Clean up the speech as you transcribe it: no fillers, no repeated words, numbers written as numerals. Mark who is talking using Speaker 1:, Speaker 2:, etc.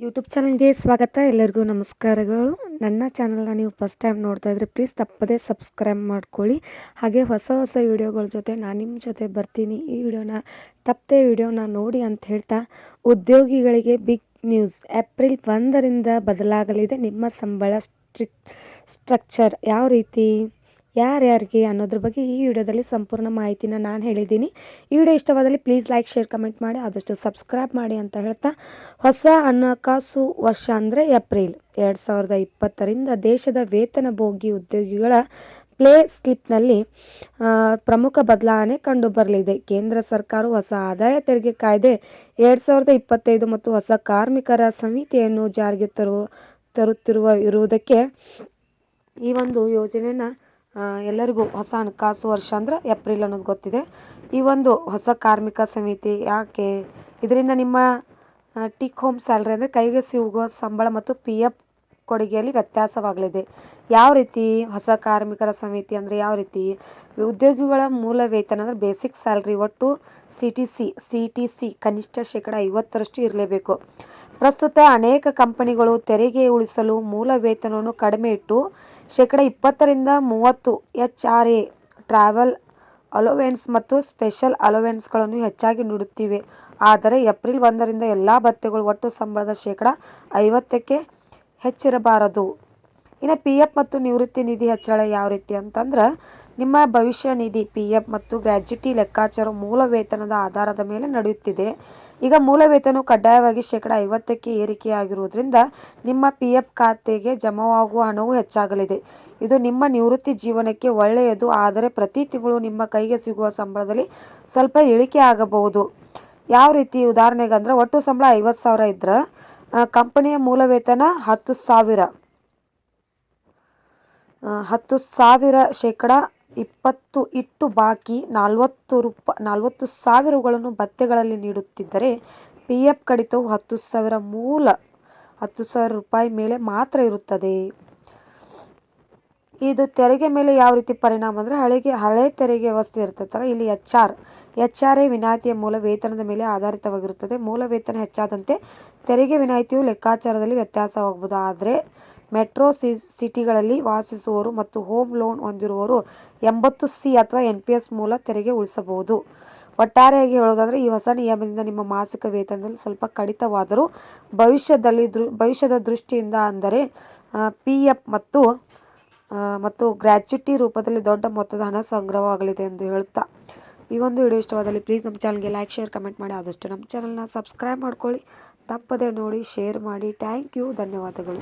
Speaker 1: YouTube ಚಾನಲ್ಗೆ ಸ್ವಾಗತ. ಎಲ್ಲರಿಗೂ ನಮಸ್ಕಾರಗಳು. ನನ್ನ ಚಾನಲ್ನ ನೀವು ಫಸ್ಟ್ ಟೈಮ್ ನೋಡ್ತಾ ಇದ್ರೆ ಪ್ಲೀಸ್ ತಪ್ಪದೇ ಸಬ್ಸ್ಕ್ರೈಬ್ ಮಾಡ್ಕೊಳ್ಳಿ. ಹಾಗೆ ಹೊಸ ಹೊಸ ವಿಡಿಯೋಗಳ ಜೊತೆ ನಾನು ನಿಮ್ಮ ಜೊತೆ ಬರ್ತೀನಿ. ಈ ವಿಡಿಯೋನ ನೋಡಿ ಅಂತ ಹೇಳ್ತಾ, ಉದ್ಯೋಗಿಗಳಿಗೆ ಬಿಗ್ ನ್ಯೂಸ್. ಏಪ್ರಿಲ್ 1ರಿಂದ ಬದಲಾಗಲಿದೆ ನಿಮ್ಮ ಸಂಬಳ ಸ್ಟ್ರಕ್ಚರ್. ಯಾವ ರೀತಿ, ಯಾರ್ಯಾರಿಗೆ ಅನ್ನೋದ್ರ ಬಗ್ಗೆ ಈ ವಿಡಿಯೋದಲ್ಲಿ ಸಂಪೂರ್ಣ ಮಾಹಿತಿನ ನಾನು ಹೇಳಿದ್ದೀನಿ. ಈ ವಿಡಿಯೋ ಇಷ್ಟವಾದಲ್ಲಿ ಪ್ಲೀಸ್ ಲೈಕ್, ಶೇರ್, ಕಮೆಂಟ್ ಮಾಡಿ, ಆದಷ್ಟು ಸಬ್ಸ್ಕ್ರೈಬ್ ಮಾಡಿ ಅಂತ ಹೇಳ್ತಾ, ಹೊಸ ಹಣಕಾಸು ವರ್ಷ ಅಂದರೆ ಏಪ್ರಿಲ್ 2020ರಿಂದ ದೇಶದ ವೇತನಭೋಗಿ ಉದ್ಯೋಗಿಗಳ ಪ್ಲೇ ಸ್ಲಿಪ್ನಲ್ಲಿ ಪ್ರಮುಖ ಬದಲಾವಣೆ ಕಂಡುಬರಲಿದೆ. ಕೇಂದ್ರ ಸರ್ಕಾರವು ಹೊಸ ಆದಾಯ ತೆರಿಗೆ ಕಾಯ್ದೆ 2025 ಮತ್ತು ಹೊಸ ಕಾರ್ಮಿಕರ ಸಂಹಿತೆಯನ್ನು ಜಾರಿಗೆ ತರುತ್ತಿರುವುದಕ್ಕೆ ಈ ಒಂದು ಯೋಜನೆನ ಎಲ್ಲರಿಗೂ ಹೊಸ ಹಣಕಾಸು ವರ್ಷ ಅಂದರೆ ಏಪ್ರಿಲ್ ಅನ್ನೋದು ಗೊತ್ತಿದೆ. ಈ ಒಂದು ಹೊಸ ಕಾರ್ಮಿಕ ಸಂಹಿತೆ ಯಾಕೆ, ಇದರಿಂದ ನಿಮ್ಮ ಟೇಕ್ ಹೋಮ್ ಸ್ಯಾಲ್ರಿ ಅಂದರೆ ಕೈಗೆ ಸಿಗುವ ಸಂಬಳ ಮತ್ತು PF ಕೊಡುಗೆಯಲ್ಲಿ ವ್ಯತ್ಯಾಸವಾಗಲಿದೆ. ಯಾವ ರೀತಿ ಹೊಸ ಕಾರ್ಮಿಕರ ಸಮಿತಿ ಅಂದರೆ ಯಾವ ರೀತಿ, ಉದ್ಯೋಗಿಗಳ ಮೂಲ ವೇತನ ಅಂದರೆ ಬೇಸಿಕ್ ಸ್ಯಾಲ್ರಿ ಒಟ್ಟು CTC ಕನಿಷ್ಠ 50% ಇರಲೇಬೇಕು. ಪ್ರಸ್ತುತ ಅನೇಕ ಕಂಪನಿಗಳು ತೆರಿಗೆ ಉಳಿಸಲು ಮೂಲ ವೇತನವನ್ನು ಕಡಿಮೆ ಇಟ್ಟು 20%ರಿಂದ 30% HRA, ಟ್ರಾವೆಲ್ ಅಲೋವೆನ್ಸ್ ಮತ್ತು ಸ್ಪೆಷಲ್ ಅಲೋವೆನ್ಸ್ಗಳನ್ನು ಹೆಚ್ಚಾಗಿ ನೀಡುತ್ತಿವೆ. ಆದರೆ ಏಪ್ರಿಲ್ 1ರಿಂದ ಎಲ್ಲ ಭತ್ಯೆಗಳು ಒಟ್ಟು ಸಂಬಳದ 50%ಕ್ಕೆ ಹೆಚ್ಚಿರಬಾರದು. ಇನ್ನು PF ಮತ್ತು ನಿವೃತ್ತಿ ನಿಧಿ ಹೆಚ್ಚಳ ಯಾವ ರೀತಿ ಅಂತಂದ್ರೆ, ನಿಮ್ಮ ಭವಿಷ್ಯ ನಿಧಿ PF ಮತ್ತು ಗ್ರ್ಯಾಚ್ಯುಟಿ ಲೆಕ್ಕಾಚಾರ ಮೂಲ ವೇತನದ ಆಧಾರದ ಮೇಲೆ ನಡೆಯುತ್ತಿದೆ. ಈಗ ಮೂಲ ವೇತನವು ಕಡ್ಡಾಯವಾಗಿ 50%ಕ್ಕೆ ಏರಿಕೆಯಾಗಿರುವುದರಿಂದ ನಿಮ್ಮ PF ಖಾತೆಗೆ ಜಮಾವಾಗುವ ಹಣವು ಹೆಚ್ಚಾಗಲಿದೆ. ಇದು ನಿಮ್ಮ ನಿವೃತ್ತಿ ಜೀವನಕ್ಕೆ ಒಳ್ಳೆಯದು, ಆದರೆ ಪ್ರತಿ ತಿಂಗಳು ನಿಮ್ಮ ಕೈಗೆ ಸಿಗುವ ಸಂಬಳದಲ್ಲಿ ಸ್ವಲ್ಪ ಇಳಿಕೆ ಆಗಬಹುದು. ಯಾವ ರೀತಿ, ಉದಾಹರಣೆಗೆ ಅಂದರೆ ಒಟ್ಟು ಸಂಬಳ 50,000 ಇದ್ರೆ ಕಂಪನಿಯ ಮೂಲ ವೇತನ 10,000 20% ಇಟ್ಟು ಬಾಕಿ 40,000ಗಳನ್ನು ಭತ್ಯೆಗಳಲ್ಲಿ ನೀಡುತ್ತಿದ್ದರೆ, PF ಕಡಿತವು 10,000 ಮೂಲ 10,000 ರೂಪಾಯಿ ಮೇಲೆ ಮಾತ್ರ ಇರುತ್ತದೆ. ಇದು ತೆರಿಗೆ ಮೇಲೆ ಯಾವ ರೀತಿ ಪರಿಣಾಮ ಅಂದರೆ, ಹಳೆ ತೆರಿಗೆ ವ್ಯವಸ್ಥೆ ಇರ್ತೈತಲ್ಲ, ಇಲ್ಲಿ HRA ವಿನಾಯಿತಿಯ ಮೂಲ ವೇತನದ ಮೇಲೆ ಆಧಾರಿತವಾಗಿರುತ್ತದೆ. ಮೂಲ ವೇತನ ಹೆಚ್ಚಾದಂತೆ ತೆರಿಗೆ ವಿನಾಯಿತಿಯು ಲೆಕ್ಕಾಚಾರದಲ್ಲಿ ವ್ಯತ್ಯಾಸವಾಗಬಹುದು. ಆದರೆ ಮೆಟ್ರೋ ಸಿಟಿಗಳಲ್ಲಿ ವಾಸಿಸುವವರು ಮತ್ತು ಹೋಮ್ ಲೋನ್ ಹೊಂದಿರುವವರು 80C ಅಥವಾ NPS ಮೂಲ ತೆರಿಗೆ ಉಳಿಸಬಹುದು. ಒಟ್ಟಾರೆಯಾಗಿ ಹೇಳೋದಾದರೆ, ಈ ಹೊಸ ನಿಯಮದಿಂದ ನಿಮ್ಮ ಮಾಸಿಕ ವೇತನದಲ್ಲಿ ಸ್ವಲ್ಪ ಕಡಿತವಾದರೂ ಭವಿಷ್ಯದ ದೃಷ್ಟಿಯಿಂದ ಅಂದರೆ PF ಮತ್ತು ಗ್ರ್ಯಾಚ್ಯುಟಿ ರೂಪದಲ್ಲಿ ದೊಡ್ಡ ಮೊತ್ತದ ಹಣ ಸಂಗ್ರಹವಾಗಲಿದೆ ಎಂದು ಹೇಳುತ್ತಾ, ಈ ಒಂದು ವಿಡಿಯೋ ಇಷ್ಟವಾದಲ್ಲಿ ಪ್ಲೀಸ್ ನಮ್ಮ ಚಾನಲ್ಗೆ ಲೈಕ್, ಶೇರ್, ಕಮೆಂಟ್ ಮಾಡಿ, ಆದಷ್ಟು ನಮ್ಮ ಚಾನಲ್ನ ಸಬ್ಸ್ಕ್ರೈಬ್ ಮಾಡ್ಕೊಳ್ಳಿ. ತಪ್ಪದೆ ನೋಡಿ, ಶೇರ್ ಮಾಡಿ. ಥ್ಯಾಂಕ್ ಯು, ಧನ್ಯವಾದಗಳು.